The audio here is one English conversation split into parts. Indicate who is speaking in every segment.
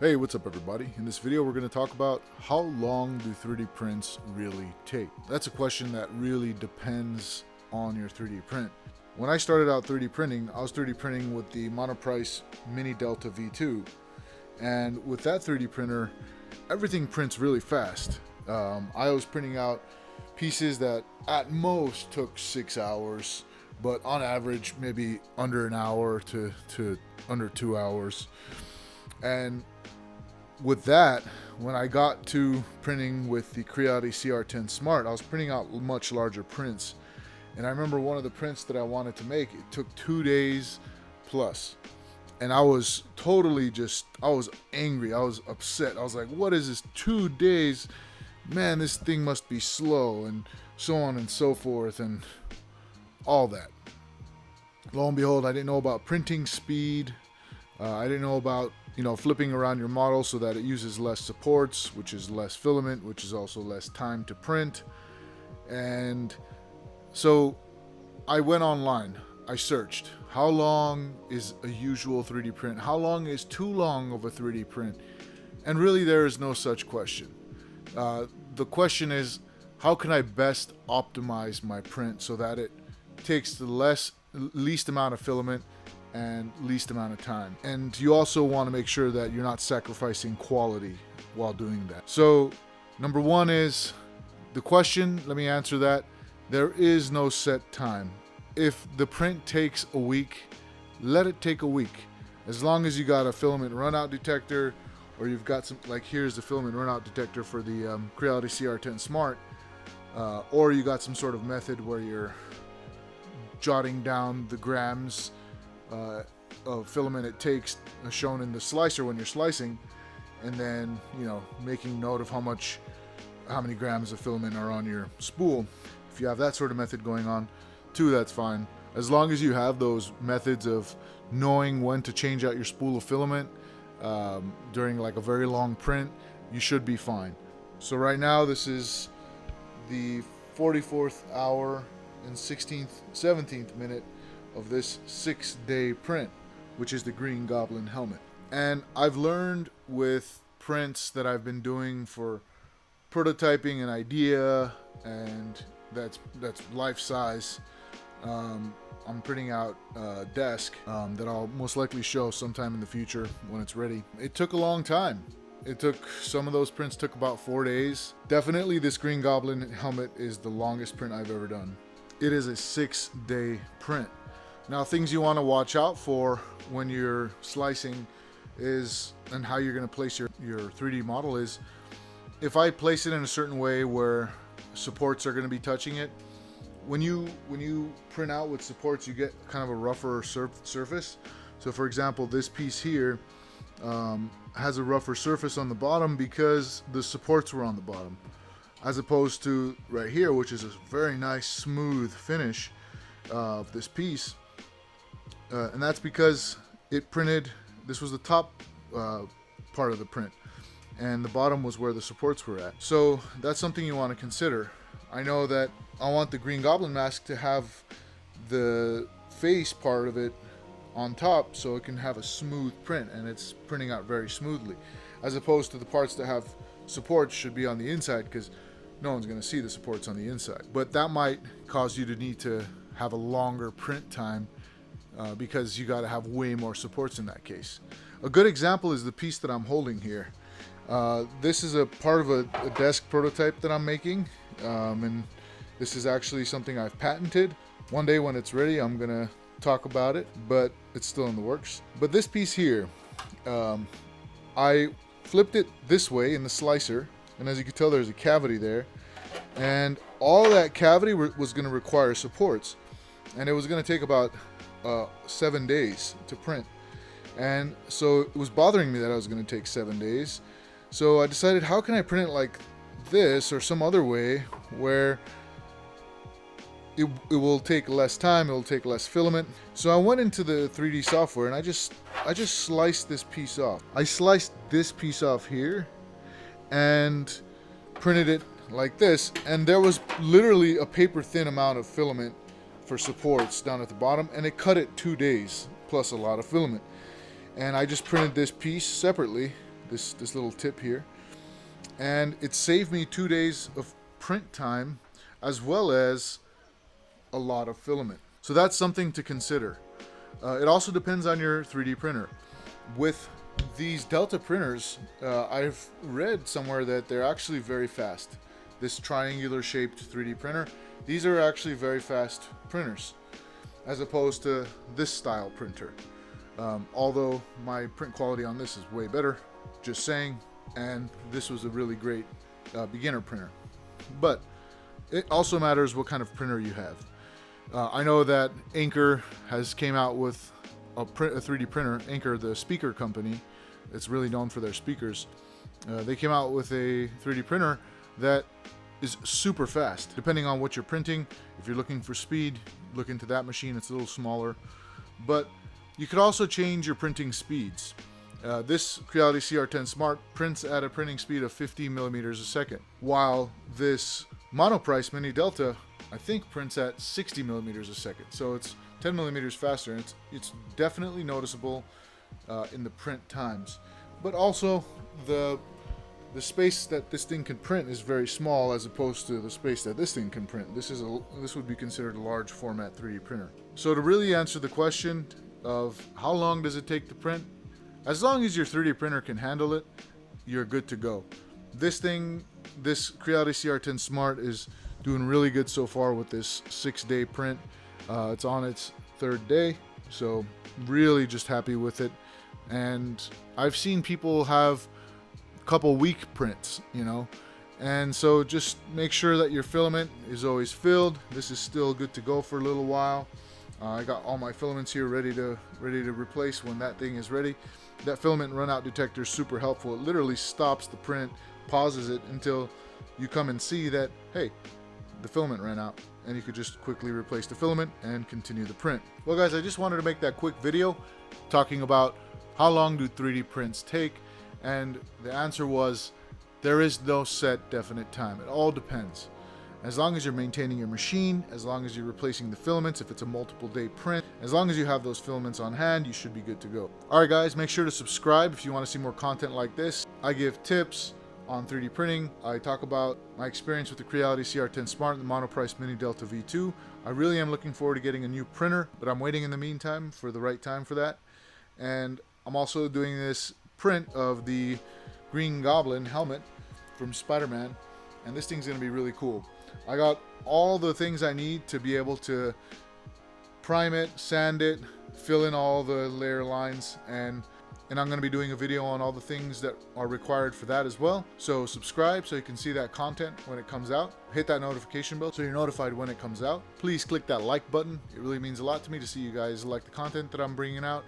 Speaker 1: Hey, what's up everybody? In this video we're going to talk about how long do 3D prints really take? That's a question that really depends on your 3D print. When I started out 3D printing, I was 3D printing with the Monoprice Mini Delta V2. And with that 3D printer, everything prints really fast. I was printing out pieces that at most took 6 hours, but on average maybe under an hour to under 2 hours. And with that, when I got to printing with the Creality CR10 Smart, I was printing out much larger prints. And I remember one of the prints that I wanted to make, it took 2 days plus. And I was totally I was angry, I was upset. I was like, what is this, 2 days? Man, this thing must be slow, and so on and so forth, and all that. Lo and behold, I didn't know about printing speed. I didn't know about flipping around your model so that it uses less supports, which is less filament, which is also less time to print. And so I went online. I searched, how long is a usual 3D print? How long is too long of a 3D print? And really there is no such question. The question is, how can I best optimize my print so that it takes the least amount of filament and least amount of time? And you also want to make sure that you're not sacrificing quality while doing that. So number one is the question, let me answer that. There is no set time. If the print takes a week, let it take a week. As long as you got a filament runout detector, or you've got some, like here's the filament runout detector for the Creality CR10 Smart, or you got some sort of method where you're jotting down the grams of filament it takes shown in the slicer when you're slicing, and then making note of how many grams of filament are on your spool. If you have that sort of method going on too, that's fine. As long as you have those methods of knowing when to change out your spool of filament during like a very long print, you should be fine. So right now this is the 44th hour and 17th minute of this 6-day print, which is the Green Goblin Helmet. And I've learned with prints that I've been doing for prototyping an idea, and that's life size. I'm printing out a desk that I'll most likely show sometime in the future when it's ready. It took a long time. Some of those prints took about 4 days. Definitely this Green Goblin Helmet is the longest print I've ever done. It is a 6-day print. Now, things you want to watch out for when you're slicing is, and how you're going to place your 3D model is, if I place it in a certain way where supports are going to be touching it, when you print out with supports, you get kind of a rougher surface. So for example, this piece here has a rougher surface on the bottom because the supports were on the bottom, as opposed to right here, which is a very nice smooth finish of this piece. And that's because it printed, this was the top part of the print, and the bottom was where the supports were at. So that's something you want to consider. I know that I want the Green Goblin mask to have the face part of it on top so it can have a smooth print, and it's printing out very smoothly, as opposed to the parts that have supports should be on the inside, because no one's going to see the supports on the inside. But that might cause you to need to have a longer print time because you got to have way more supports in that case. A good example is the piece that I'm holding here. This is a part of a desk prototype that I'm making, and this is actually something I've patented. One day when it's ready, I'm gonna talk about it, but it's still in the works. But this piece here, I flipped it this way in the slicer, and as you can tell, there's a cavity there, and all that cavity was going to require supports, and it was going to take about 7 days to print. And so it was bothering me that I was going to take 7 days. So I decided, how can I print it like this or some other way where it will take less time, it will take less filament. So I went into the 3D software and I just sliced this piece off. I sliced this piece off here and printed it like this, and there was literally a paper thin amount of filament for supports down at the bottom, and it cut it 2 days plus a lot of filament. And I just printed this piece separately this little tip here, and it saved me 2 days of print time as well as a lot of filament. So that's something to consider. It also depends on your 3D printer. With these Delta printers, I've read somewhere that they're actually very fast. This triangular shaped 3D printer, these are actually very fast printers as opposed to this style printer. Although my print quality on this is way better, just saying, and this was a really great beginner printer. But it also matters what kind of printer you have. I know that Anker has came out with a 3D printer. Anker, the speaker company, it's really known for their speakers. They came out with a 3D printer that is super fast. Depending on what you're printing, if you're looking for speed, look into that machine. It's a little smaller, but you could also change your printing speeds. This Creality CR10 Smart prints at a printing speed of 50 millimeters a second, while this Monoprice Mini Delta, I think, prints at 60 millimeters a second. So it's 10 millimeters faster, and it's definitely noticeable in the print times. But also the space that this thing can print is very small as opposed to the space that this thing can print. This would be considered a large format 3D printer. So to really answer the question of how long does it take to print, as long as your 3D printer can handle it, you're good to go. This Creality CR10 Smart is doing really good so far with this 6-day print. It's on its 3rd day, so really just happy with it. And I've seen people have a couple week prints, you know, and so just make sure that your filament is always filled. This is still good to go for a little while. I got all my filaments here ready to replace when that thing is ready. That filament runout detector is super helpful. It literally stops the print, pauses it until you come and see that, hey, the filament ran out, and you could just quickly replace the filament and continue the print. Well guys, I just wanted to make that quick video talking about how long do 3D prints take, and the answer was there is no set definite time. It all depends. As long as you're maintaining your machine, as long as you're replacing the filaments, if it's a multiple day print, as long as you have those filaments on hand, you should be good to go. Alright guys, make sure to subscribe if you want to see more content like this. I give tips on 3D printing. I talk about my experience with the Creality CR10 Smart and the Monoprice Mini Delta V2. I really am looking forward to getting a new printer, but I'm waiting in the meantime for the right time for that. And I'm also doing this print of the Green Goblin Helmet from Spider-Man, and this thing's going to be really cool. I got all the things I need to be able to prime it, sand it, fill in all the layer lines, and I'm going to be doing a video on all the things that are required for that as well. So subscribe so you can see that content when it comes out. Hit that notification bell so you're notified when it comes out. Please click that like button. It really means a lot to me to see you guys like the content that I'm bringing out.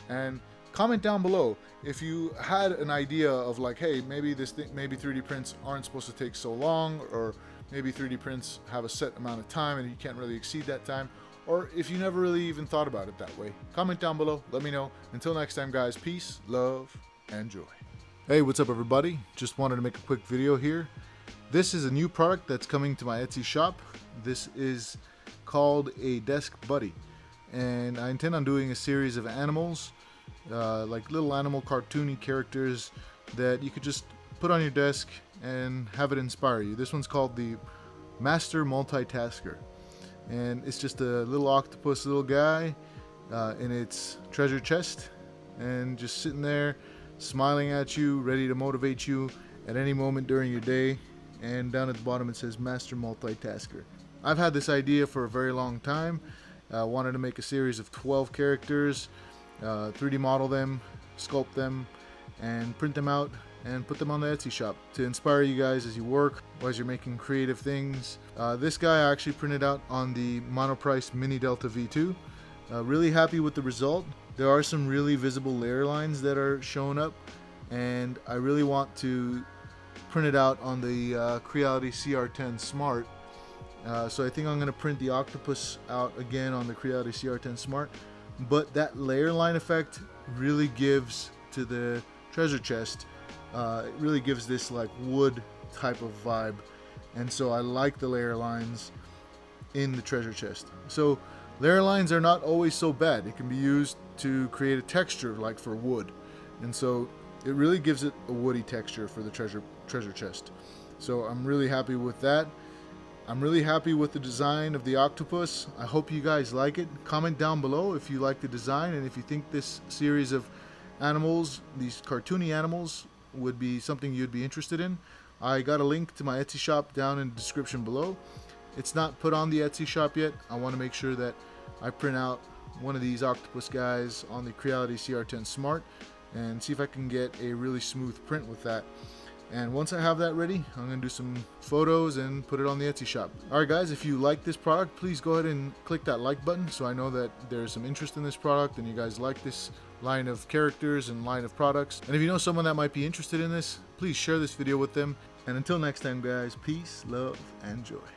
Speaker 1: And comment down below if you had an idea of like, hey, maybe 3D prints aren't supposed to take so long, or maybe 3D prints have a set amount of time and you can't really exceed that time, or if you never really even thought about it that way. Comment down below, let me know. Until next time guys, peace, love, and joy. Hey, what's up everybody? Just wanted to make a quick video here. This is a new product that's coming to my Etsy shop. This is called a Desk Buddy, and I intend on doing a series of animals, like little animal cartoony characters that you could just put on your desk and have it inspire you. This one's called the Master Multitasker, and it's just a little octopus little guy in its treasure chest, and just sitting there smiling at you, ready to motivate you at any moment during your day. And down at the bottom it says Master Multitasker. I've had this idea for a very long time. I wanted to make a series of 12 characters, 3D model them, sculpt them, and print them out and put them on the Etsy shop to inspire you guys as you work or as you're making creative things. This guy I actually printed out on the Monoprice Mini Delta V2. Really happy with the result. There are some really visible layer lines that are showing up, and I really want to print it out on the Creality CR10 Smart. So I think I'm going to print the octopus out again on the Creality CR10 Smart. But that layer line effect really gives to the treasure chest, it really gives this like wood type of vibe, and so I like the layer lines in the treasure chest. So layer lines are not always so bad. It can be used to create a texture like for wood, and so It really gives it a woody texture for the treasure chest. So I'm really happy with that. I'm really happy with the design of the octopus. I hope you guys like it. Comment down below if you like the design and if you think this series of animals, these cartoony animals, would be something you'd be interested in. I got a link to my Etsy shop down in the description below. It's not put on the Etsy shop yet. I want to make sure that I print out one of these octopus guys on the Creality CR10 Smart and see if I can get a really smooth print with that. And once I have that ready, I'm going to do some photos and put it on the Etsy shop. Alright guys, if you like this product, please go ahead and click that like button so I know that there's some interest in this product and you guys like this line of characters and line of products. And if you know someone that might be interested in this, please share this video with them. And until next time guys, peace, love, and joy.